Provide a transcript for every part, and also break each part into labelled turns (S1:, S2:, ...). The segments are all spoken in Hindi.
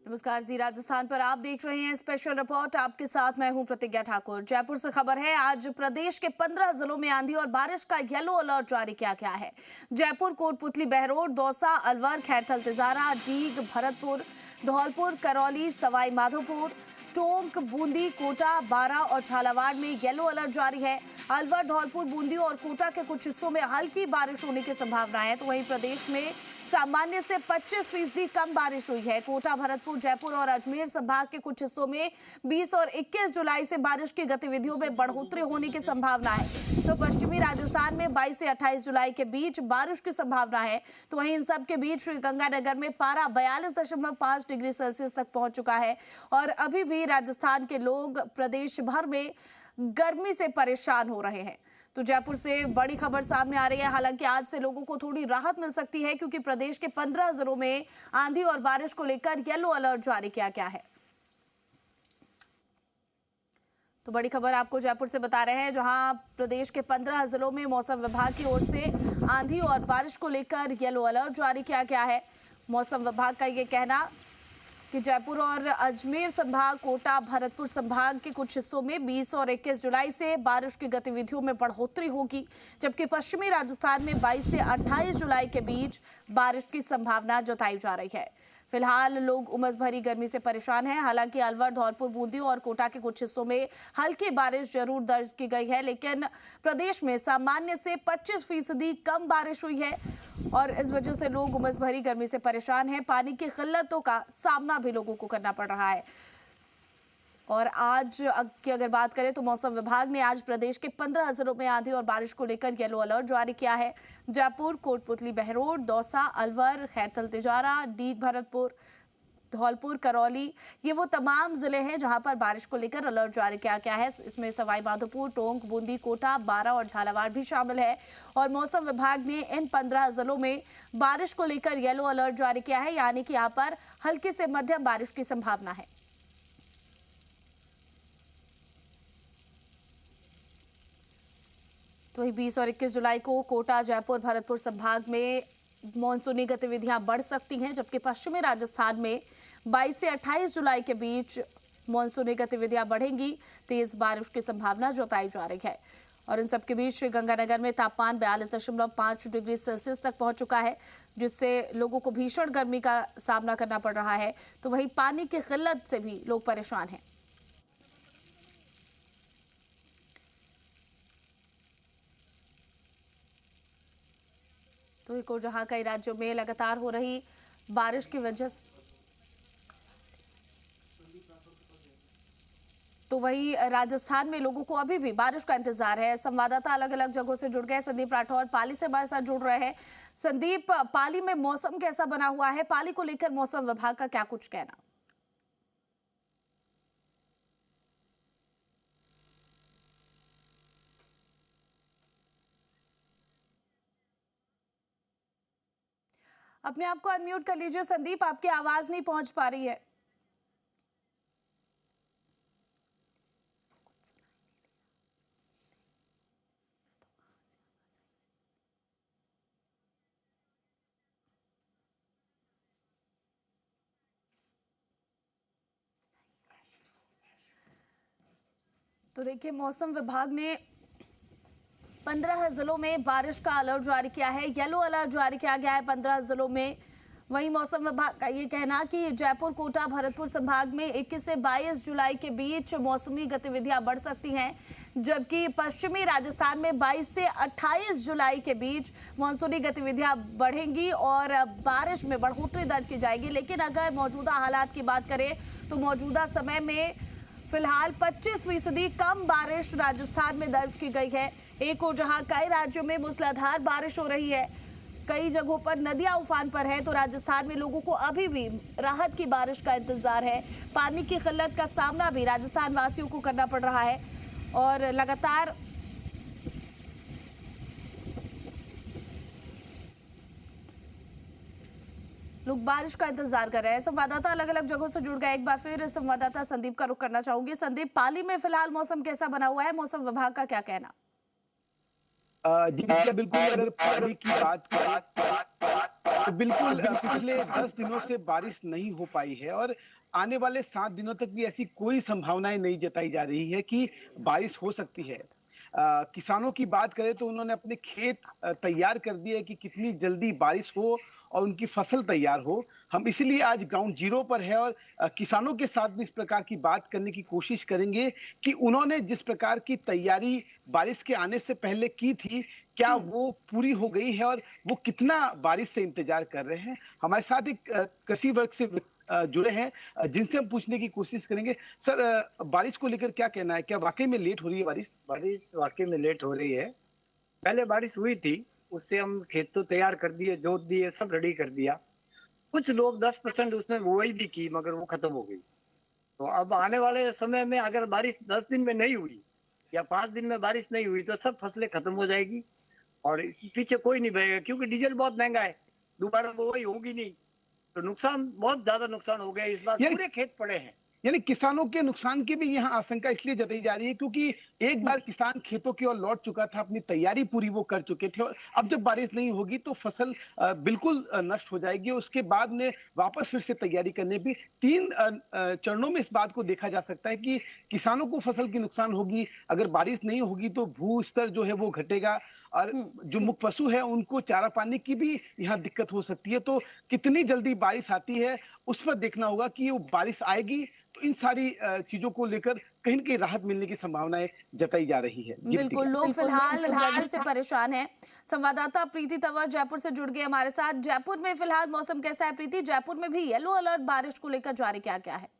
S1: नमस्कार जी, राजस्थान पर आप देख रहे हैं स्पेशल रिपोर्ट। आपके साथ मैं हूं प्रतिज्ञा ठाकुर। जयपुर से खबर है, आज प्रदेश के 15 जिलों में आंधी और बारिश का येलो अलर्ट जारी किया गया है। जयपुर, कोटपुतली, बहरोड, दौसा, अलवर, खैरथल, तिजारा, डीग, भरतपुर, धौलपुर, करौली, सवाई माधोपुर, टोंक, बूंदी, कोटा, बारां और झालावाड़ में येलो अलर्ट जारी है। अलवर, धौलपुर, बूंदी और कोटा के कुछ हिस्सों में हल्की बारिश होने की संभावना है, तो वहीं प्रदेश में सामान्य से 25% कम बारिश हुई है। कोटा, भरतपुर, जयपुर और अजमेर संभाग के कुछ हिस्सों में 20 और 21 जुलाई से बारिश की गतिविधियों में बढ़ोतरी होने की संभावना है। तो पश्चिमी राजस्थान में 22 से 28 जुलाई के बीच बारिश की संभावना है। तो वहीं इन सब के बीच श्रीगंगानगर में पारा 42.5 डिग्री सेल्सियस तक पहुंच चुका है और अभी भी राजस्थान के लोग प्रदेश भर में गर्मी से परेशान हो रहे हैं। तो जयपुर से बड़ी खबर सामने आ रही है। हालांकि आज से लोगों को थोड़ी राहत मिल सकती है, क्योंकि प्रदेश के 15 जिलों में आंधी और बारिश को लेकर येलो अलर्ट जारी किया गया है। तो बड़ी खबर आपको जयपुर से बता रहे हैं, जहां प्रदेश के 15 जिलों में मौसम विभाग की ओर से आंधी और बारिश को लेकर येलो अलर्ट जारी किया गया है। मौसम विभाग का ये कहना कि जयपुर और अजमेर संभाग, कोटा, भरतपुर संभाग के कुछ हिस्सों में 20 और 21 जुलाई से बारिश की गतिविधियों में बढ़ोतरी होगी, जबकि पश्चिमी राजस्थान में 22 से 28 जुलाई के बीच बारिश की संभावना जताई जा रही है। फिलहाल लोग उमस भरी गर्मी से परेशान हैं। हालांकि अलवर, धौलपुर, बूंदी और कोटा के कुछ हिस्सों में हल्की बारिश जरूर दर्ज की गई है, लेकिन प्रदेश में सामान्य से 25% कम बारिश हुई है और इस वजह से लोग उमस भरी गर्मी से परेशान हैं। पानी की किल्लतों का सामना भी लोगों को करना पड़ रहा है। और आज की अगर बात करें तो मौसम विभाग ने आज प्रदेश के 15 जिलों में आंधी और बारिश को लेकर येलो अलर्ट जारी किया है। जयपुर, कोटपुतली, बहरोड, दौसा, अलवर, खैरथल, तिजारा, डीग, भरतपुर, धौलपुर, करौली, ये वो तमाम जिले हैं जहां पर बारिश को लेकर अलर्ट जारी किया गया है। इसमें सवाई माधोपुर, टोंक, बूंदी, कोटा, बारां और झालावाड़ भी शामिल है। और मौसम विभाग ने इन 15 जिलों में बारिश को लेकर येलो अलर्ट जारी किया है, यानी कि यहाँ पर हल्की से मध्यम बारिश की संभावना है। तो वही 20 और 21 जुलाई को कोटा, जयपुर, भरतपुर संभाग में मॉनसूनी गतिविधियां बढ़ सकती हैं, जबकि पश्चिमी राजस्थान में 22 से 28 जुलाई के बीच मॉनसूनी गतिविधियां बढ़ेंगी। तेज बारिश की संभावना जताई जा रही है। और इन सबके बीच श्रीगंगानगर में तापमान 42.5 डिग्री सेल्सियस तक पहुंच चुका है, जिससे लोगों को भीषण गर्मी का सामना करना पड़ रहा है। तो वहीं पानी की किल्लत से भी लोग परेशान हैं। तो एक और जहां कई राज्यों में लगातार हो रही बारिश की वजह से, तो वही राजस्थान में लोगों को अभी भी बारिश का इंतजार है। संवाददाता अलग अलग जगहों से जुड़ गए। संदीप राठौर पाली से हमारे साथ जुड़ रहे हैं। संदीप, पाली में मौसम कैसा बना हुआ है? पाली को लेकर मौसम विभाग का क्या कुछ कहना? अपने आप को अनम्यूट कर लीजिए संदीप, आपकी आवाज नहीं पहुंच पा रही है। तो देखिए, मौसम विभाग ने 15 जिलों में बारिश का अलर्ट जारी किया है। येलो अलर्ट जारी किया गया है 15 जिलों में। वहीं मौसम विभाग का ये कहना कि जयपुर, कोटा, भरतपुर संभाग में 21 से 22 जुलाई के बीच मौसमी गतिविधियां बढ़ सकती हैं, जबकि पश्चिमी राजस्थान में 22 से 28 जुलाई के बीच मानसूनी गतिविधियां बढ़ेंगी और बारिश में बढ़ोतरी दर्ज की जाएगी। लेकिन अगर मौजूदा हालात की बात करें तो मौजूदा समय में फिलहाल 25% कम बारिश राजस्थान में दर्ज की गई है। एक और जहां कई राज्यों में मूसलाधार बारिश हो रही है, कई जगहों पर नदियां उफान पर है, तो राजस्थान में लोगों को अभी भी राहत की बारिश का इंतजार है। पानी की किल्लत का सामना भी राजस्थान वासियों को करना पड़ रहा है और लगातार लोग बारिश का इंतजार कर रहे हैं। संवाददाता अलग अलग जगहों से जुड़ गए। एक बार फिर संवाददाता संदीप का रुख करना चाहूंगी। संदीप, पाली में फिलहाल मौसम कैसा बना हुआ है? मौसम विभाग का क्या कहना?
S2: जी क्या बिल्कुल, अगर पानी की बात करें तो बिल्कुल पिछले 10 दिनों से बारिश नहीं हो पाई है और आने वाले 7 दिनों तक भी ऐसी कोई संभावनाएं नहीं जताई जा रही है कि बारिश हो सकती है। किसानों की बात करें तो उन्होंने अपने खेत तैयार कर दिए कि कितनी जल्दी बारिश हो और उनकी फसल तैयार हो। हम इसीलिए आज ग्राउंड जीरो पर है और किसानों के साथ भी इस प्रकार की बात करने की कोशिश करेंगे कि उन्होंने जिस प्रकार की तैयारी बारिश के आने से पहले की थी, क्या वो पूरी हो गई है और वो कितना बारिश से इंतजार कर रहे हैं। हमारे साथ एक कृषि वर्ग से जुड़े हैं जिनसे हम पूछने की कोशिश करेंगे। सर, बारिश को लेकर क्या कहना है, क्या वाकई में लेट हो रही है बारिश?
S3: बारिश वाकई में लेट हो रही है। पहले बारिश हुई थी, उससे हम खेत तो तैयार कर दिए, जोत दिए, सब रेडी कर दिया। कुछ लोग 10% उसमें बुआई भी की मगर वो खत्म हो गई। तो अब आने वाले समय में अगर बारिश 10 दिन में नहीं हुई या 5 दिन में बारिश नहीं हुई तो सब फसलें खत्म हो जाएगी और इस पीछे कोई नहीं बहेगा, क्योंकि डीजल बहुत महंगा है, दोबारा बुआई होगी नहीं। तो नुकसान, बहुत ज्यादा नुकसान हो गया इस बार, पूरे खेत पड़े हैं।
S2: यानी किसानों के नुकसान की भी यहाँ आशंका इसलिए जताई जा रही है क्योंकि एक बार किसान खेतों की ओर लौट चुका था, अपनी तैयारी पूरी वो कर चुके थे और अब जब बारिश नहीं होगी तो फसल बिल्कुल नष्ट हो जाएगी। उसके बाद में वापस फिर से तैयारी करने भी 3 चरणों में इस बात को देखा जा सकता है कि किसानों को फसल की नुकसान होगी, अगर बारिश नहीं होगी तो भू स्तर जो है वो घटेगा और जो मुख्य पशु है उनको चारा पानी की भी यहाँ दिक्कत हो सकती है। तो कितनी जल्दी बारिश आती है उस पर देखना होगा कि वो बारिश आएगी तो इन सारी चीजों को लेकर कहीं न कहीं राहत मिलने की संभावनाएं जताई जा रही है।
S1: बिल्कुल, लोग फिलहाल गर्मी से परेशान हैं। संवाददाता प्रीति तंवर जयपुर से जुड़ गए हमारे साथ। जयपुर में फिलहाल मौसम कैसा है प्रीति? जयपुर में भी येलो अलर्ट बारिश को लेकर जारी किया गया है।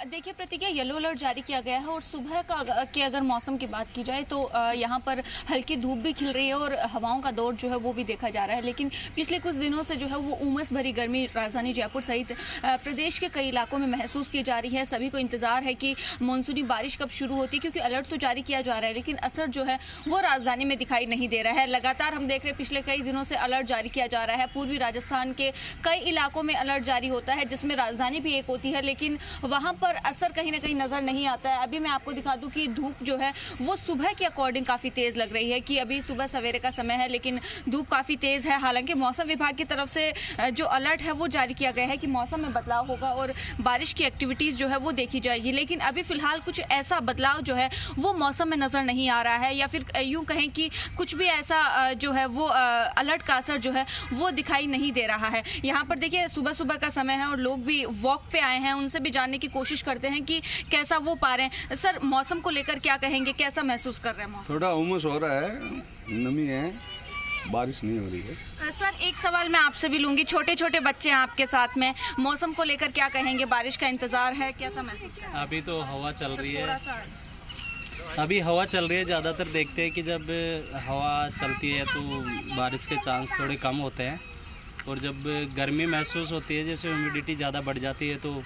S4: देखिए प्रतिज्ञा, येलो अलर्ट जारी किया गया है और सुबह का की अगर मौसम की बात की जाए तो यहाँ पर हल्की धूप भी खिल रही है और हवाओं का दौर जो है वो भी देखा जा रहा है। लेकिन पिछले कुछ दिनों से जो है वो उमस भरी गर्मी राजधानी जयपुर सहित प्रदेश के कई इलाकों में महसूस की जा रही है। सभी को इंतजार है कि मानसूनी बारिश कब शुरू होती है, क्योंकि अलर्ट तो जारी किया जा रहा है लेकिन असर जो है वो राजधानी में दिखाई नहीं दे रहा है। लगातार हम देख रहे हैं पिछले कई दिनों से अलर्ट जारी किया जा रहा है। पूर्वी राजस्थान के कई इलाकों में अलर्ट जारी होता है जिसमें राजधानी भी एक होती है, लेकिन वहां पर असर कहीं ना कहीं नजर नहीं आता है। अभी मैं आपको दिखा दूं कि धूप जो है वो सुबह के अकॉर्डिंग काफी तेज लग रही है कि अभी सुबह सवेरे का समय है लेकिन धूप काफी तेज है। हालांकि मौसम विभाग की तरफ से जो अलर्ट है वो जारी किया गया है कि मौसम में बदलाव होगा और बारिश की एक्टिविटीज जो है वो देखी जाएगी, लेकिन अभी फिलहाल कुछ ऐसा बदलाव जो है वो मौसम में नजर नहीं आ रहा है या फिर यूं कहें कि कुछ भी ऐसा जो है वो अलर्ट का असर जो है वो दिखाई नहीं दे रहा है। यहाँ पर देखिए सुबह सुबह का समय है और लोग भी वॉक पे आए हैं, उनसे भी जानने की कोशिश करते हैं कि कैसा वो पा रहे हैं। सर, मौसम को लेकर क्या कहेंगे, कैसा महसूस कर रहे हैं मौसम?
S5: थोड़ा उमस हो रहा है, नमी है, बारिश नहीं हो रही है।
S4: सर, एक सवाल मैं आपसे भी लूंगी, छोटे छोटे बच्चे हैं आपके साथ में, मौसम को लेकर क्या कहेंगे? बारिश का इंतजार है, कैसा महसूस कर रहे हैं?
S6: अभी तो हवा चल रही है, अभी हवा चल रही है। ज़्यादातर देखते हैं कि जब हवा चलती है तो बारिश के चांस थोड़े कम होते हैं और जब गर्मी महसूस होती है, जैसे ह्यूमिडिटी ज़्यादा बढ़ जाती है तो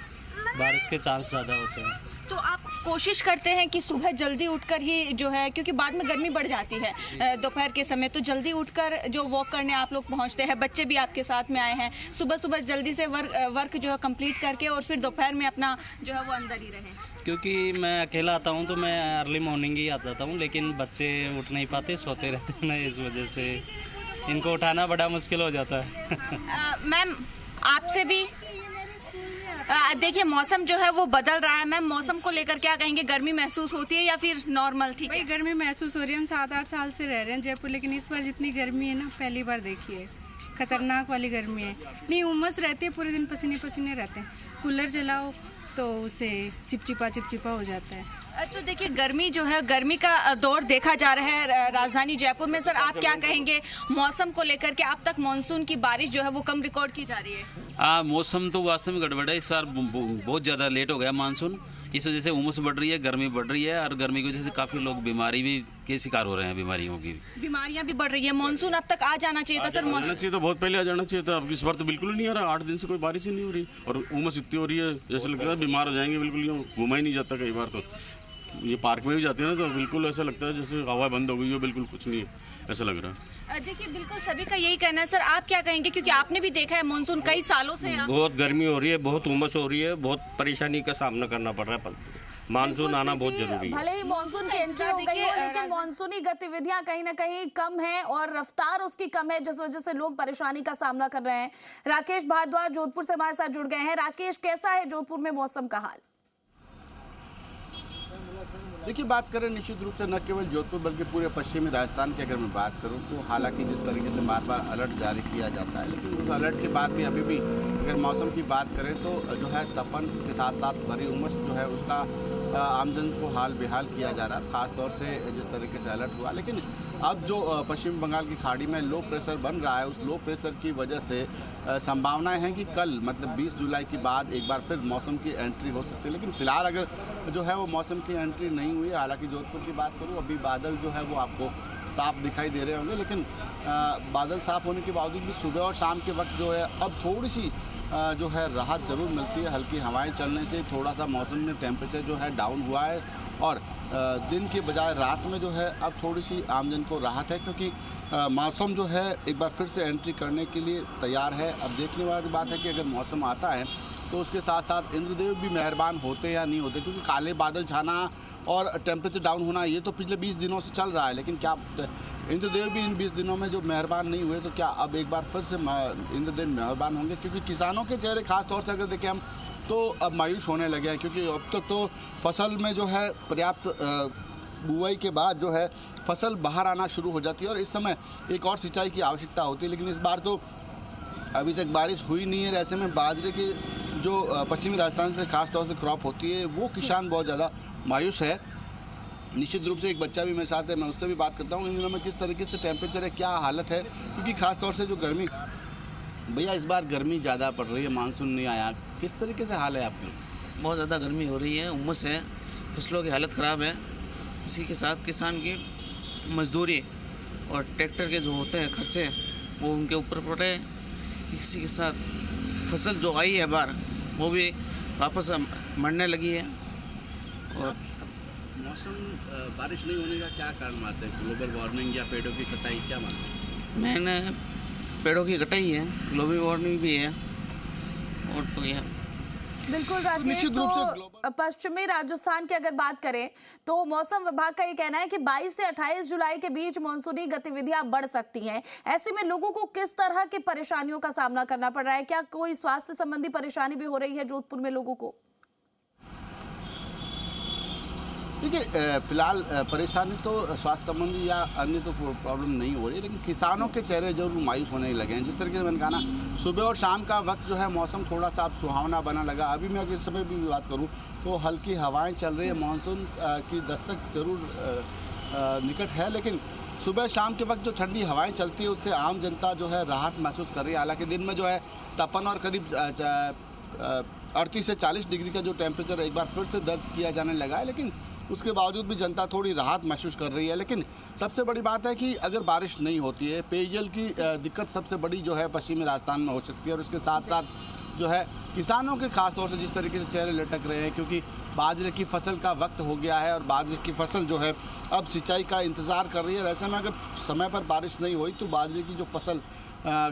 S6: बारिश के चांस ज़्यादा होते हैं।
S4: तो आप कोशिश करते हैं कि सुबह जल्दी उठकर ही जो है, क्योंकि बाद में गर्मी बढ़ जाती है दोपहर के समय, तो जल्दी उठकर जो वॉक करने आप लोग पहुंचते हैं, बच्चे भी आपके साथ में आए हैं, सुबह सुबह जल्दी से वर्क जो है कंप्लीट करके और फिर दोपहर में अपना जो है वो अंदर ही रहें?
S6: क्योंकि मैं अकेला आता हूँ तो मैं अर्ली मॉर्निंग ही आ जाता हूँ, लेकिन बच्चे उठ नहीं पाते, सोते रहते हैं ना, इस वजह से इनको उठाना बड़ा मुश्किल हो जाता है।
S4: मैम, आपसे भी देखिए मौसम जो है वो बदल रहा है। मैम, मौसम को लेकर क्या कहेंगे? गर्मी महसूस होती है या फिर नॉर्मल? ठीक है,
S7: गर्मी महसूस हो रही है। हम 7-8 साल से रह रहे हैं जयपुर, लेकिन इस बार जितनी गर्मी है ना, पहली बार देखी है। खतरनाक वाली गर्मी है, इतनी उमस रहती है, पूरे दिन पसीने पसीने रहते हैं। कूलर चलाओ तो उसे चिपचिपा हो जाता है।
S4: तो देखिए गर्मी जो है, गर्मी का दौर देखा जा रहा है राजधानी जयपुर में। सर, आप क्या कहेंगे मौसम को लेकर के? अब तक मानसून की बारिश जो है वो कम रिकॉर्ड की जा रही है।
S8: मौसम तो वास्तव में गड़बड़ है, इस बार बहुत ज़्यादा लेट हो गया मानसून। इस वजह से उमस बढ़ रही है, गर्मी बढ़ रही है और गर्मी की वजह से काफ़ी लोग बीमारी भी के शिकार हो रहे हैं, बीमारियां भी
S4: बढ़ रही है। मानसून अब तक आ जाना चाहिए था सर।
S9: आना चाहिए तो बहुत पहले आ जाना चाहिए था, अब इस बार तो बिल्कुल ही नहीं आ रहा। 8 दिन से कोई बारिश ही नहीं हो रही और उमस इतनी हो रही है, जैसे लगता है बीमार हो जाएंगे। बिल्कुल यूँ घूमा ही नहीं जाता। कई बार तो ये पार्क में भी जाते हैं ना तो बिल्कुल ऐसा लगता है जैसे हवा बंद हो गई हो, बिल्कुल कुछ नहीं है, ऐसा लग रहा है।
S4: देखिए बिल्कुल सभी का यही कहना है। सर, आप क्या कहेंगे, क्योंकि आपने भी देखा है मानसून कई सालों से?
S10: बहुत गर्मी हो रही है, बहुत उमस हो रही है, बहुत परेशानी का सामना करना पड़ रहा है। मानसून आना बहुत जरूरी है।
S1: भले ही मानसून की एंट्री हो गई हो, लेकिन मानसूनी गतिविधियां कहीं ना कहीं कम है और रफ्तार उसकी कम है, जिस वजह से लोग परेशानी का सामना कर रहे हैं। राकेश भारद्वाज जोधपुर से हमारे साथ जुड़ गए हैं। राकेश, कैसा है जोधपुर में मौसम का हाल?
S11: देखिए, बात करें निश्चित रूप से न केवल जोधपुर बल्कि पूरे पश्चिमी राजस्थान की अगर मैं बात करूं तो हालांकि जिस तरीके से बार बार अलर्ट जारी किया जाता है, लेकिन उस अलर्ट के बाद भी अभी भी अगर मौसम की बात करें तो जो है तपन के साथ साथ भरी उमस जो है उसका आमजन को हाल बेहाल किया जा रहा है, ख़ास तौर से जिस तरीके से अलर्ट हुआ। लेकिन अब जो पश्चिम बंगाल की खाड़ी में लो प्रेशर बन रहा है, उस लो प्रेशर की वजह से संभावनाएं हैं कि कल मतलब 20 जुलाई के बाद एक बार फिर मौसम की एंट्री हो सकती है। लेकिन फिलहाल अगर जो है वो मौसम की एंट्री नहीं हुई। हालांकि जोधपुर की बात करूँ, अभी बादल जो है वो आपको साफ दिखाई दे रहे होंगे, लेकिन बादल साफ होने के बावजूद भी सुबह और शाम के वक्त जो है अब थोड़ी सी जो है राहत ज़रूर मिलती है। हल्की हवाएं चलने से थोड़ा सा मौसम में टेम्परेचर जो है डाउन हुआ है और दिन के बजाय रात में जो है अब थोड़ी सी आमजन को राहत है, क्योंकि मौसम जो है एक बार फिर से एंट्री करने के लिए तैयार है। अब देखने वाली बात है कि अगर मौसम आता है तो उसके साथ साथ इंद्रदेव भी मेहरबान होते या नहीं होते, क्योंकि काले बादल छाना और टेम्परेचर डाउन होना ये तो पिछले 20 दिनों से चल रहा है। लेकिन क्या इंद्रदेव भी इन 20 दिनों में जो मेहरबान नहीं हुए, तो क्या अब एक बार फिर से इंद्रदेव मेहरबान होंगे? क्योंकि किसानों के चेहरे खास तौर से अगर देखें हम तो अब मायूस होने लगे हैं, क्योंकि अब तक तो फसल में जो है पर्याप्त बुआई के बाद जो है फसल बाहर आना शुरू हो जाती है और इस समय एक और सिंचाई की आवश्यकता होती है। लेकिन इस बार तो अभी तक बारिश हुई नहीं है। ऐसे में बाजरे के जो पश्चिमी राजस्थान से खास तौर से क्रॉप होती है वो किसान बहुत ज़्यादा मायूस है। निश्चित रूप से एक बच्चा भी मेरे साथ है, मैं उससे भी बात करता हूँ इन दिनों में किस तरीके से टेम्परेचर है, क्या हालत है, क्योंकि खास तौर से जो गर्मी, भैया इस बार गर्मी ज़्यादा पड़ रही है, मानसून नहीं आया, किस तरीके से हाल है आपकी?
S12: बहुत ज़्यादा गर्मी हो रही है, उमस है, फसलों की हालत ख़राब है। इसी के साथ किसान की मजदूरी और ट्रैक्टर के जो होते हैं खर्चे वो उनके ऊपर पड़ रहे हैं। इसी के साथ फसल जो आई है बार वो भी वापस मरने लगी है। और
S11: मौसम बारिश नहीं होने का क्या कारण मानते हैं? ग्लोबल वार्मिंग या पेड़ों की कटाई, क्या मानते हैं?
S12: मैंने पेड़ों की कटाई है, ग्लोबल वार्मिंग भी है और तो यह
S1: बिल्कुल राकेश, तो पश्चिमी राजस्थान की अगर बात करें तो मौसम विभाग का ये कहना है कि 22 से 28 जुलाई के बीच मानसूनी गतिविधियां बढ़ सकती हैं। ऐसे में लोगों को किस तरह की परेशानियों का सामना करना पड़ रहा है? क्या कोई स्वास्थ्य संबंधी परेशानी भी हो रही है जोधपुर में लोगों को?
S11: देखिए, फिलहाल परेशानी तो स्वास्थ्य संबंधी या अन्य तो प्रॉब्लम नहीं हो रही, लेकिन किसानों के चेहरे जरूर मायूस होने लगे हैं। जिस तरीके से मैंने कहा ना, सुबह और शाम का वक्त जो है मौसम थोड़ा सा अब सुहावना बना लगा। अभी मैं अगर इस समय भी बात करूं तो हल्की हवाएं चल रही है, मानसून की दस्तक जरूर निकट है, लेकिन सुबह शाम के वक्त जो ठंडी हवाएं चलती है उससे आम जनता जो है राहत महसूस कर रही है। हालांकि दिन में जो है तपन और करीब 38 से 40 डिग्री का जो टेम्परेचर एक बार फिर से दर्ज किया जाने लगा है, लेकिन उसके बावजूद भी जनता थोड़ी राहत महसूस कर रही है। लेकिन सबसे बड़ी बात है कि अगर बारिश नहीं होती है, पेयजल की दिक्कत सबसे बड़ी जो है पश्चिमी राजस्थान में हो सकती है। और उसके साथ साथ जो है किसानों के खास तौर से जिस तरीके से चेहरे लटक रहे हैं, क्योंकि बाजरे की फसल का वक्त हो गया है और बाजरे की फसल जो है अब सिंचाई का इंतज़ार कर रही है। ऐसे में अगर समय पर बारिश नहीं हुई तो बाजरे की जो फसल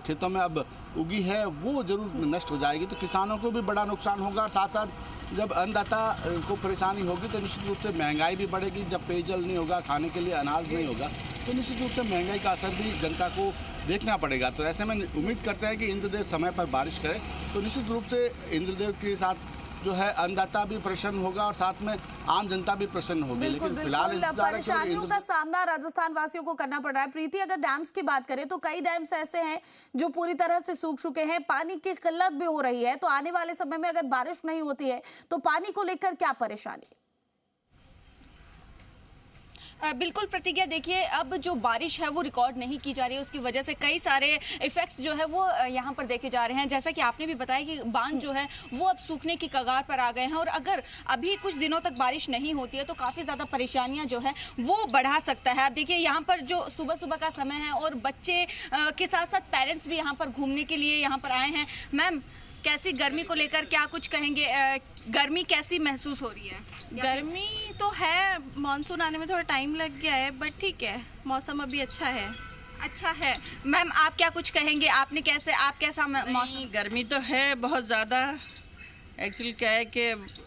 S11: खेतों में अब उगी है वो जरूर नष्ट हो जाएगी, तो किसानों को भी बड़ा नुकसान होगा। और साथ साथ जब अन्नदाता को परेशानी होगी तो निश्चित रूप से महंगाई भी बढ़ेगी। जब पेयजल नहीं होगा, खाने के लिए अनाज नहीं होगा, तो निश्चित रूप से महंगाई का असर भी जनता को देखना पड़ेगा। तो ऐसे में उम्मीद करते हैं कि इंद्रदेव समय पर बारिश करे तो निश्चित रूप से इंद्रदेव के साथ जो है अन्नदाता भी प्रसन्न होगा और साथ में आम जनता भी प्रसन्न होगी। लेकिन फिलहाल
S1: परेशानियों का सामना राजस्थान वासियों को करना पड़ रहा है। प्रीति, अगर डैम्स की बात करें तो कई डैम्स ऐसे हैं जो पूरी तरह से सूख चुके हैं, पानी की किल्लत भी हो रही है। तो आने वाले समय में अगर बारिश नहीं होती है तो पानी को लेकर क्या परेशानी?
S4: बिल्कुल प्रतिज्ञा, देखिए अब जो बारिश है वो रिकॉर्ड नहीं की जा रही है, उसकी वजह से कई सारे इफेक्ट्स जो है वो यहाँ पर देखे जा रहे हैं। जैसा कि आपने भी बताया कि बांध जो है वो अब सूखने की कगार पर आ गए हैं और अगर अभी कुछ दिनों तक बारिश नहीं होती है तो काफ़ी ज़्यादा परेशानियाँ जो है वो बढ़ा सकता है। अब देखिए यहाँ पर जो सुबह सुबह का समय है और बच्चे के साथ साथ पेरेंट्स भी यहाँ पर घूमने के लिए यहाँ पर आए हैं। मैम, कैसी गर्मी को लेकर क्या कुछ कहेंगे? गर्मी कैसी महसूस हो रही है?
S13: गर्मी तो है, मानसून आने में थोड़ा टाइम लग गया है, बट ठीक है, मौसम अभी अच्छा है।
S4: अच्छा है। मैम, आप क्या कुछ कहेंगे? आप कैसा मौसम?
S14: गर्मी तो है बहुत ज़्यादा,
S10: एक्चुअली क्या है कि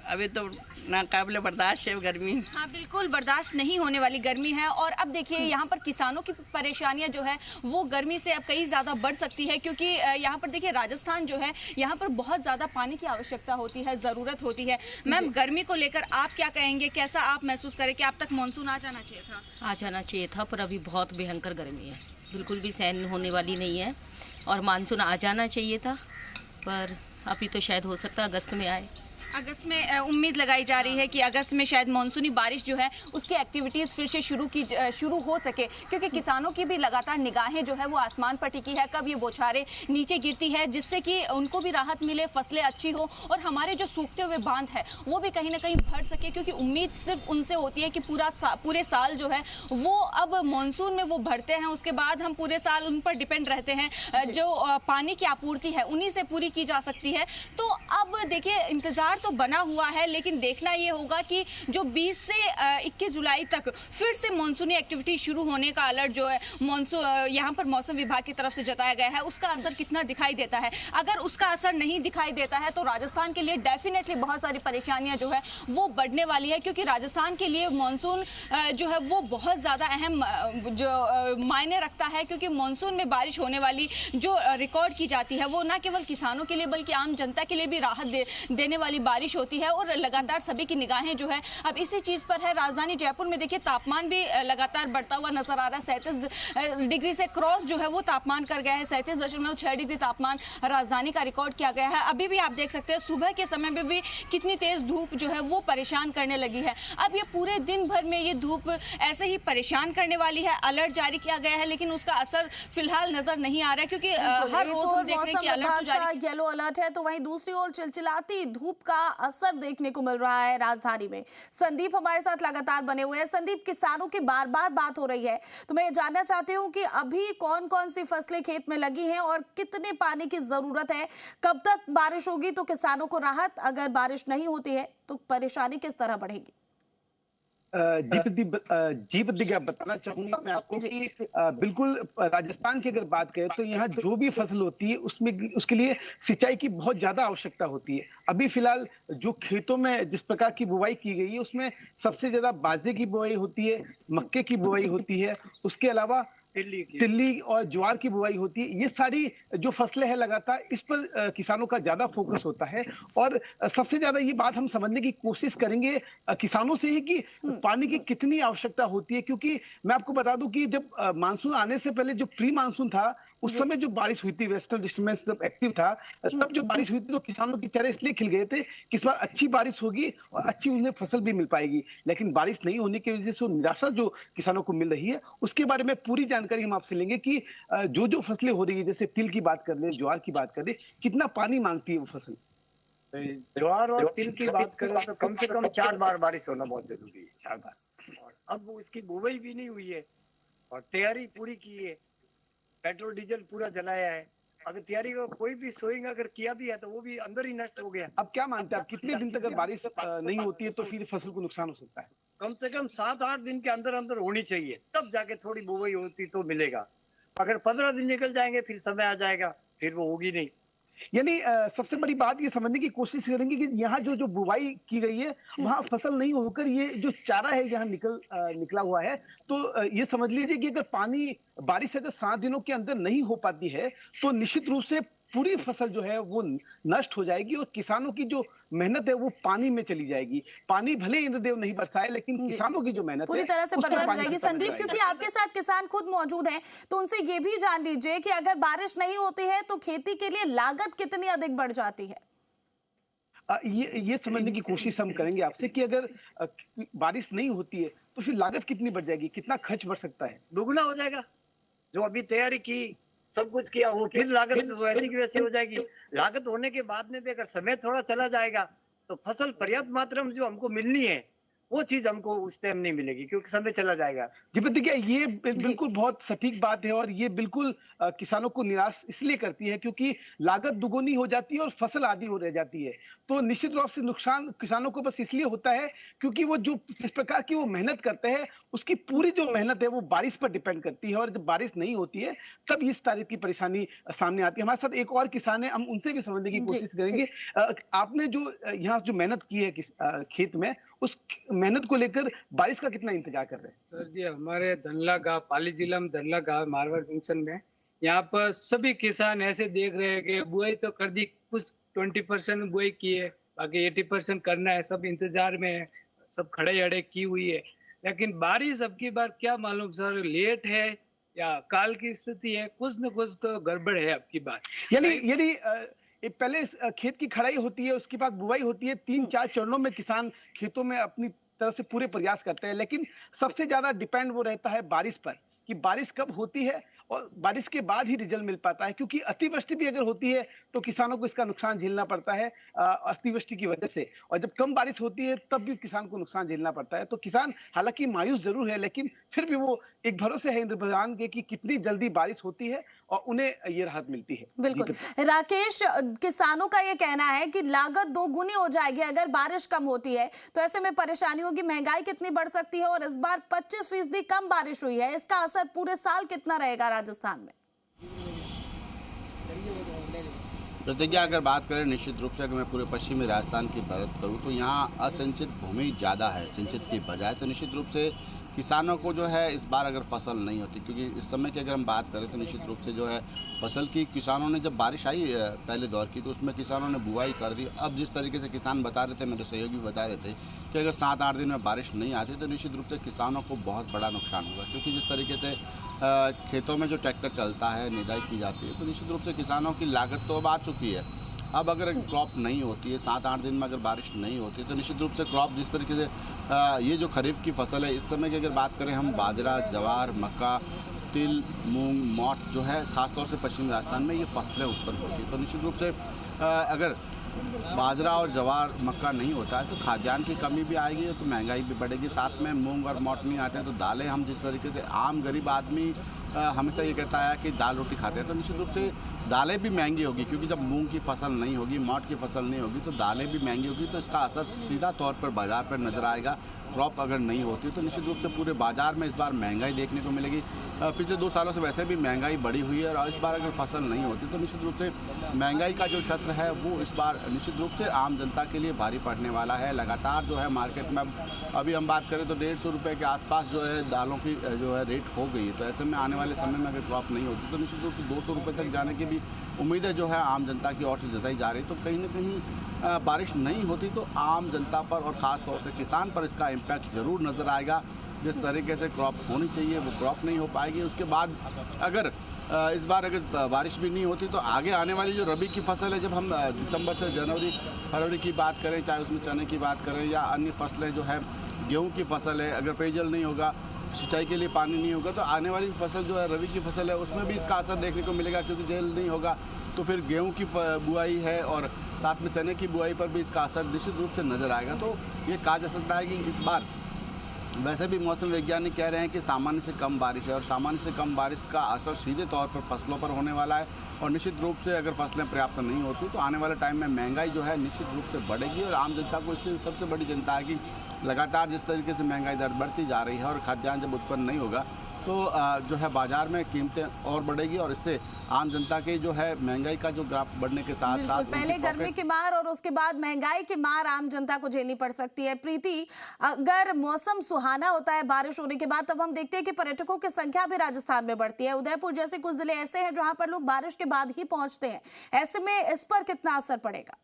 S10: अभी तो नाकाबिले बर्दाश्त है गर्मी।
S4: हाँ बिल्कुल बर्दाश्त नहीं होने वाली गर्मी है। और अब देखिए यहाँ पर किसानों की परेशानियां जो है वो गर्मी से अब कई ज़्यादा बढ़ सकती है, क्योंकि यहाँ पर देखिए राजस्थान जो है यहाँ पर बहुत ज़्यादा पानी की आवश्यकता होती है, ज़रूरत होती है। मैम गर्मी को लेकर आप क्या कहेंगे, कैसा आप महसूस करें कि अब तक मानसून आ जाना चाहिए था?
S14: आ जाना चाहिए था, पर अभी बहुत भयंकर गर्मी है, बिल्कुल भी सहन होने वाली नहीं है। और मानसून आ जाना चाहिए था, पर अभी तो शायद हो सकता है अगस्त में आए।
S4: अगस्त में उम्मीद लगाई जा रही है कि अगस्त में शायद मानसूनी बारिश जो है उसकी एक्टिविटीज़ फिर से शुरू हो सके, क्योंकि किसानों की भी लगातार निगाहें जो है वो आसमान पर टिकी है, कब ये बौछारें नीचे गिरती है जिससे कि उनको भी राहत मिले, फसलें अच्छी हो और हमारे जो सूखते हुए बांध है वो भी कहीं ना कहीं भर सके, क्योंकि उम्मीद सिर्फ उनसे होती है कि पूरे साल जो है वो अब मानसून में वो भरते हैं, उसके बाद हम पूरे साल उन पर डिपेंड रहते हैं। जो पानी की आपूर्ति है उन्हीं से पूरी की जा सकती है। तो अब देखिए इंतजार तो बना हुआ है, लेकिन देखना ये होगा कि जो 20 से 21 जुलाई तक फिर से मानसूनी एक्टिविटी शुरू होने का अलर्ट जो है यहाँ पर मौसम विभाग की तरफ से जताया गया है, उसका असर कितना दिखाई देता है। अगर उसका असर नहीं दिखाई देता है तो राजस्थान के लिए डेफिनेटली बहुत सारी परेशानियां जो है वो बढ़ने वाली है, क्योंकि राजस्थान के लिए मानसून जो है वो बहुत ज़्यादा अहम जो मायने रखता है, क्योंकि मानसून में बारिश होने वाली जो रिकॉर्ड की जाती है वो न केवल किसानों के लिए बल्कि आम जनता के लिए भी राहत देने वाली बारिश होती है। और लगातार सभी की निगाहें जो है अब इसी चीज पर है। राजधानी जयपुर में देखिए तापमान भी लगातार बढ़ता हुआ नजर आ रहा है, 37 डिग्री से क्रॉस जो है वो तापमान कर गया है, 37.6 डिग्री तापमान राजधानी का रिकॉर्ड किया गया है। अभी भी आप देख सकते हैं सुबह के समय में भी कितनी तेज धूप जो है वो परेशान करने लगी है। अब ये पूरे दिन भर में ये धूप ऐसे ही परेशान करने वाली है। अलर्ट जारी किया गया है लेकिन उसका असर फिलहाल नजर नहीं आ रहा है, क्योंकि हर रोज हम देख रहे हैं कि अलर्ट जारी
S1: येलो अलर्ट है, तो वहीं दूसरी ओर चिलचिलाती धूप का असर देखने को मिल रहा है राजधानी में। संदीप हमारे साथ लगातार बने हुए हैं। संदीप, किसानों की बार बार बात हो रही है, तो मैं जानना चाहती हूँ कि अभी कौन कौन सी फसलें खेत में लगी हैं और कितने पानी की जरूरत है, कब तक बारिश होगी तो किसानों को राहत, अगर बारिश नहीं होती है तो परेशानी किस तरह बढ़ेगी?
S2: जी प्रतिज्ञा बताना चाहूंगा मैं आपको कि बिल्कुल राजस्थान की अगर बात करें तो यहाँ जो भी फसल होती है उसमें उसके लिए सिंचाई की बहुत ज्यादा आवश्यकता होती है। अभी फिलहाल जो खेतों में जिस प्रकार की बुवाई की गई है उसमें सबसे ज्यादा बाजरे की बुवाई होती है, मक्के की बुवाई होती है, उसके अलावा तिल्ली और ज्वार की बुवाई होती है। ये सारी जो फसलें हैं लगातार इस पर किसानों का ज्यादा फोकस होता है। और सबसे ज्यादा ये बात हम समझने की कोशिश करेंगे किसानों से ही कि पानी की कितनी आवश्यकता होती है, क्योंकि मैं आपको बता दूं कि जब मानसून आने से पहले जो प्री मानसून था उस समय जो बारिश हुई थी, वेस्टर्न डिस्टर्बेंस जब एक्टिव था तब जो बारिश हुई थी तो किसानों के चेहरे इसलिए खिल गए थे कि इस बार अच्छी बारिश होगी और अच्छी उन्हें फसल भी मिल पाएगी। लेकिन बारिश नहीं होने की वजह से निराशा जो किसानों को मिल रही है उसके बारे में पूरी जानकारी हम आपसे लेंगे कि जो फसलें हो रही है, जैसे तिल की बात कर ले, ज्वार की बात कर ले, कितना पानी मांगती है वो फसल?
S3: ज्वार और तिल की बात करें तो कम से कम 4 बार बारिश होना बहुत जरूरी है, 4 बार। और अब उसकी बुवाई भी नहीं हुई है और तैयारी पूरी की है, पेट्रोल डीजल पूरा जलाया है। अगर तैयारी को कोई भी सोइंग अगर किया भी है तो वो भी अंदर ही नष्ट हो गया।
S2: अब क्या मानते हैं आप, कितने दिन तक अगर बारिश नहीं होती है तो फिर फसल को नुकसान हो सकता है?
S3: कम से कम 7-8 दिन के अंदर अंदर होनी चाहिए, तब जाके थोड़ी बुवाई होती तो मिलेगा। अगर 15 दिन निकल जाएंगे फिर समय आ जाएगा, फिर वो होगी नहीं।
S2: यानी सबसे बड़ी बात ये समझने की कोशिश करेंगे कि यहाँ जो बुवाई की गई है वहां फसल नहीं होकर ये जो चारा है यहाँ निकला हुआ है, तो ये समझ लीजिए कि अगर पानी बारिश अगर 7 दिनों के अंदर नहीं हो पाती है तो निश्चित रूप से पूरी फसल जो है वो नष्ट हो जाएगी और किसानों की जो मेहनत है वो पानी में चली जाएगी। पानी भले इंद्रदेव नहीं बरसाए लेकिन किसानों की जो मेहनत
S1: पूरी तरह से बर्बाद हो जाएगी। संदीप, क्योंकि आपके साथ किसान खुद मौजूद हैं तो उनसे ये भी जान लीजिए कि अगर बारिश नहीं होती है तो खेती के लिए लागत कितनी अधिक बढ़ जाती है?
S2: ये समझने की कोशिश हम करेंगे आपसे कि अगर बारिश नहीं होती है तो फिर लागत कितनी बढ़ जाएगी, कितना खर्च बढ़ सकता है?
S3: दोगुना हो जाएगा। जो अभी तैयारी की, सब कुछ किया, वो फिर लागत वैसी की वैसी हो जाएगी। लागत होने के बाद में भी अगर समय थोड़ा चला जाएगा तो फसल पर्याप्त मात्रा में जो हमको मिलनी है वो चीज हमको उस टाइम नहीं मिलेगी क्योंकि समय चला जाएगा।
S2: जी प्रतिज्ञा, ये बिल्कुल बहुत सटीक बात है और ये बिल्कुल किसानों को निराश इसलिए करती है क्योंकि लागत दुगुनी हो जाती है और फसल आधी हो रह जाती है। तो निश्चित रूप से नुकसान किसानों को बस इसलिए होता है क्योंकि वो जो जिस प्रकार की वो मेहनत करते हैं उसकी पूरी जो मेहनत है वो बारिश पर डिपेंड करती है और जब बारिश नहीं होती है तब इस तरह की परेशानी सामने आती है। हमारे साथ एक और किसान है, हम उनसे भी समझने की कोशिश करेंगे। आपने जो यहाँ जो मेहनत की है खेत में, उस मेहनत को लेकर बारिश का कितना इंतजार कर रहे हैं?
S15: सर जी, हमारे धनला गांव, पाली जिला में धनला गांव मारवाड़ जंक्शन में, यहाँ पर सभी किसान ऐसे देख रहे हैं कि बुआई तो कर दी, कुछ 20% बुआई की है, बाकी 80% करना है, सब इंतजार में है, सब खड़े अड़े की हुई है। लेकिन बारिश अब की बार क्या मालूम सर, लेट है या काल की स्थिति है, कुछ न कुछ तो गड़बड़ है अब की बार।
S2: यानी पहले खेत की खड़ाई होती है, उसके बाद बुआई होती है, 3-4 चरणों में किसान खेतों में अपनी तरफ से पूरे प्रयास करते हैं, लेकिन सबसे ज्यादा डिपेंड वो रहता है बारिश पर कि बारिश कब होती है और बारिश के बाद ही रिजल्ट मिल पाता है। क्योंकि अतिवृष्टि भी अगर होती है तो किसानों को इसका नुकसान झेलना पड़ता है अतिवृष्टि की वजह से, और जब कम बारिश होती है तब भी किसान को नुकसान झेलना पड़ता है। तो किसान हालांकि मायूस जरूर है, लेकिन फिर भी वो एक भरोसे है इंद्र भगवान के कि कितनी जल्दी बारिश होती है और उन्हें ये राहत मिलती है।
S1: बिल्कुल राकेश, किसानों का ये कहना है कि लागत दोगुनी हो जाएगी अगर बारिश कम होती है, तो ऐसे में परेशानी होगी, महंगाई कितनी बढ़ सकती है और इस बार 25% कम बारिश हुई है, इसका असर पूरे साल कितना रहेगा राजस्थान में?
S11: प्रतिज्ञा, अगर बात करें निश्चित रूप से, अगर मैं पूरे पश्चिमी राजस्थान की बात करूं तो यहाँ असिंचित भूमि ज़्यादा है सिंचित की बजाय। तो निश्चित रूप से किसानों को जो है इस बार अगर फसल नहीं होती, क्योंकि इस समय की अगर हम बात करें तो निश्चित रूप से जो है फसल की किसानों ने, जब बारिश आई पहले दौर की तो उसमें किसानों ने बुआई कर दी। अब जिस तरीके से किसान बता रहे थे, मेरे सहयोगी बता रहे थे कि अगर 7-8 दिन में बारिश नहीं आती तो निश्चित रूप से किसानों को बहुत बड़ा नुकसान होगा, क्योंकि जिस तरीके से खेतों में जो ट्रैक्टर चलता है, निदाई की जाती है, तो निश्चित रूप से किसानों की लागत तो अब आ चुकी है। अब अगर क्रॉप नहीं होती है, 7-8 दिन में अगर बारिश नहीं होती तो निश्चित रूप से क्रॉप जिस तरीके से ये जो खरीफ की फसल है, इस समय की अगर बात करें हम, बाजरा, ज्वार, मक्का, तिल, मूंग, मोट जो है खासतौर से पश्चिमी राजस्थान में ये फसलें उत्पन्न होती है। तो निश्चित रूप से अगर बाजरा और ज्वार, मक्का नहीं होता है तो खाद्यान्न की कमी भी आएगी, तो महंगाई भी बढ़ेगी। साथ में मूंग और मोट नहीं आते हैं तो दालें, हम जिस तरीके से आम गरीब आदमी हमेशा ये कहता है कि दाल रोटी खाते हैं, तो निश्चित रूप से दालें भी महंगी होगी, क्योंकि जब मूंग की फसल नहीं होगी, मोट की फसल नहीं होगी तो दालें भी महंगी होगी। तो इसका असर सीधा तौर पर बाजार पर नजर आएगा। क्रॉप अगर नहीं होती तो निश्चित रूप से पूरे बाजार में इस बार महंगाई देखने को मिलेगी। पिछले 2 सालों से वैसे भी महंगाई बढ़ी हुई है और इस बार अगर फसल नहीं होती तो निश्चित रूप से महंगाई का जो क्षेत्र है वो इस बार निश्चित रूप से आम जनता के लिए भारी पड़ने वाला है। लगातार जो है मार्केट में अभी हम बात करें तो 150 रुपये के आसपास जो है दालों की जो है रेट हो गई है। तो ऐसे में आने वाले समय में अगर क्रॉप नहीं होती तो निश्चित रूप से 200 रुपये तक जाने की भी उम्मीदें जो है आम जनता की ओर से जताई जा रही है। तो कहीं ना कहीं बारिश नहीं होती तो आम जनता पर और ख़ास तौर से किसान पर इसका इम्पैक्ट ज़रूर नज़र आएगा। जिस तरीके से क्रॉप होनी चाहिए वो क्रॉप नहीं हो पाएगी। उसके बाद अगर इस बार अगर बारिश भी नहीं होती तो आगे आने वाली जो रबी की फसल है, जब हम दिसंबर से जनवरी फरवरी की बात करें, चाहे उसमें चने की बात करें या अन्य फसलें जो है, गेहूँ की फसल है, अगर पेयजल नहीं होगा, सिंचाई के लिए पानी नहीं होगा तो आने वाली फसल जो है रबी की फसल है उसमें भी इसका असर देखने को मिलेगा, क्योंकि जेल नहीं होगा तो फिर गेहूं की बुआई है और साथ में चने की बुआई पर भी इसका असर निश्चित रूप से नज़र आएगा। तो ये कहा जा सकता है कि इस बार वैसे भी मौसम वैज्ञानिक कह रहे हैं कि सामान्य से कम बारिश है और सामान्य से कम बारिश का असर सीधे तौर पर फसलों पर होने वाला है। और निश्चित रूप से अगर फसलें पर्याप्त नहीं होती तो आने वाले टाइम में महंगाई जो है निश्चित रूप से बढ़ेगी। और आम जनता को इससे सबसे बड़ी चिंता है कि लगातार जिस तरीके से महंगाई दर बढ़ती जा रही है और खाद्यान्न जब उत्पन्न नहीं होगा तो जो है बाजार में कीमतें और बढ़ेगी और इससे आम जनता की जो है महंगाई का जो ग्राफ बढ़ने के साथ साथ
S1: पहले गर्मी की मार और उसके बाद महंगाई की मार आम जनता को झेलनी पड़ सकती है। प्रीति, अगर मौसम सुहाना होता है बारिश होने के बाद, तब हम देखते हैं कि पर्यटकों की संख्या भी राजस्थान में बढ़ती है। उदयपुर जैसे कुछ जिले ऐसे हैं जहां पर लोग बारिश के बाद ही पहुंचते हैं। ऐसे में इस पर कितना असर पड़ेगा?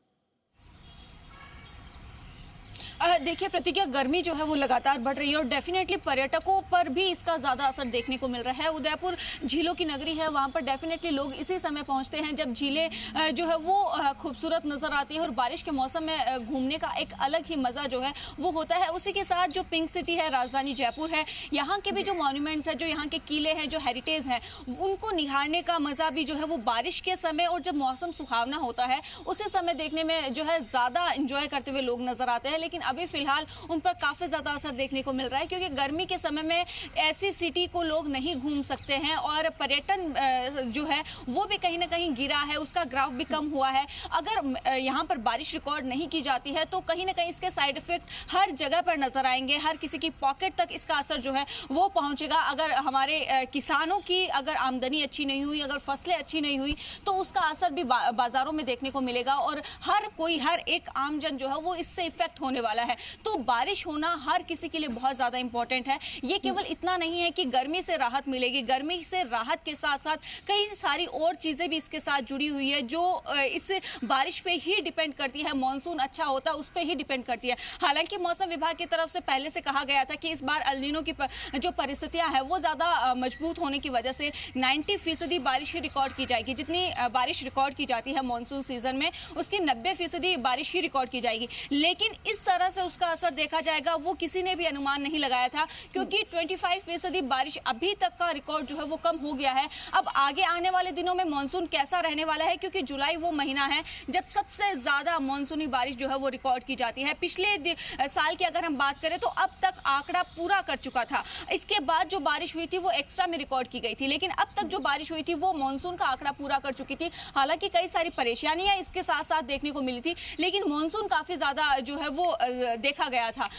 S4: देखिए प्रतिज्ञा, गर्मी जो है वो लगातार बढ़ रही है और डेफिनेटली पर्यटकों पर भी इसका ज़्यादा असर देखने को मिल रहा है। उदयपुर झीलों की नगरी है, वहाँ पर डेफिनेटली लोग इसी समय पहुँचते हैं जब झीलें जो है वो खूबसूरत नज़र आती है और बारिश के मौसम में घूमने का एक अलग ही मज़ा जो है वो होता है। उसी के साथ जो पिंक सिटी है, राजधानी जयपुर है, यहाँ के भी जो मॉन्यूमेंट्स हैं, जो यहाँ के किले हैं, जो हेरिटेज हैं, उनको निहारने का मज़ा भी जो है वो बारिश के समय और जब मौसम सुहावना होता है उसी समय देखने में जो है ज़्यादा इंजॉय करते हुए लोग नज़र आते हैं। लेकिन अभी फिलहाल उन पर काफी ज्यादा असर देखने को मिल रहा है, क्योंकि गर्मी के समय में ऐसी सिटी को लोग नहीं घूम सकते हैं और पर्यटन जो है वो भी कहीं ना कहीं गिरा है, उसका ग्राफ भी कम हुआ है। अगर यहाँ पर बारिश रिकॉर्ड नहीं की जाती है तो कहीं ना कहीं इसके साइड इफेक्ट हर जगह पर नजर आएंगे, हर किसी की पॉकेट तक इसका असर जो है वो पहुंचेगा। अगर हमारे किसानों की अगर आमदनी अच्छी नहीं हुई, अगर फसलें अच्छी नहीं हुई, तो उसका असर भी बाजारों में देखने को मिलेगा और हर एक आमजन जो है वो इससे इफेक्ट होने वाला है। तो बारिश होना हर किसी के लिए बहुत ज्यादा इंपॉर्टेंट है। ये केवल इतना नहीं है कि गर्मी से राहत मिलेगी, गर्मी से राहत के साथ साथ कई सारी और चीजें भी इसके साथ जुड़ी हुई है जो इस बारिश पे ही डिपेंड करती है। मॉनसून अच्छा होता है उस पे ही डिपेंड करती है। हालांकि मौसम विभाग की तरफ से पहले से कहा गया था कि इस बार एल नीनो की जो परिस्थितियां है वो ज्यादा मजबूत होने की वजह से 90% बारिश ही रिकॉर्ड की जाएगी। जितनी बारिश रिकॉर्ड की जाती है मॉनसून सीजन में उसकी 90% बारिश ही रिकॉर्ड की जाएगी, लेकिन इस तरह से उसका असर देखा जाएगा वो किसी ने भी अनुमान नहीं लगाया था, क्योंकि 25% बारिश अभी तक का रिकॉर्ड जो है वो कम हो गया है। अब आगे आने वाले दिनों में मॉनसून कैसा रहने वाला है, क्योंकि जुलाई वो महीना है जब सबसे ज्यादा मॉनसूनी बारिश जो है वो रिकॉर्ड की जाती है। पिछले साल की अगर हम बात करें तो अब तक आंकड़ा पूरा कर चुका था, इसके बाद जो बारिश हुई थी वो एक्स्ट्रा में रिकॉर्ड की गई थी, लेकिन अब तक जो बारिश हुई थी वो मॉनसून का आंकड़ा पूरा कर चुकी थी। हालांकि कई सारी परेशानियां इसके साथ साथ देखने को मिली थी, लेकिन मॉनसून काफी ज्यादा जो है वो देखा गया था।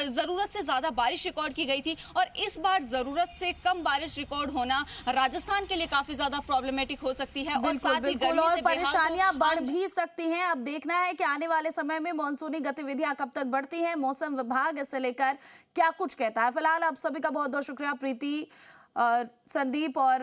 S4: जरूरत से ज्यादा बारिश रिकॉर्ड की गई थी और इस बार जरूरत से कम बारिश रिकॉर्ड होना राजस्थान के लिए काफी ज्यादा प्रॉब्लमेटिक हो सकती है और साथ ही गर्मी
S1: और
S4: से
S1: परेशानियां बढ़ भी सकती हैं। अब देखना है कि आने वाले समय में मॉनसूनी गतिविधियां कब तक बढ़ती हैं, मौसम विभाग इससे लेकर क्या कुछ कहता है। फिलहाल आप सभी का बहुत बहुत शुक्रिया, प्रीति, संदीप और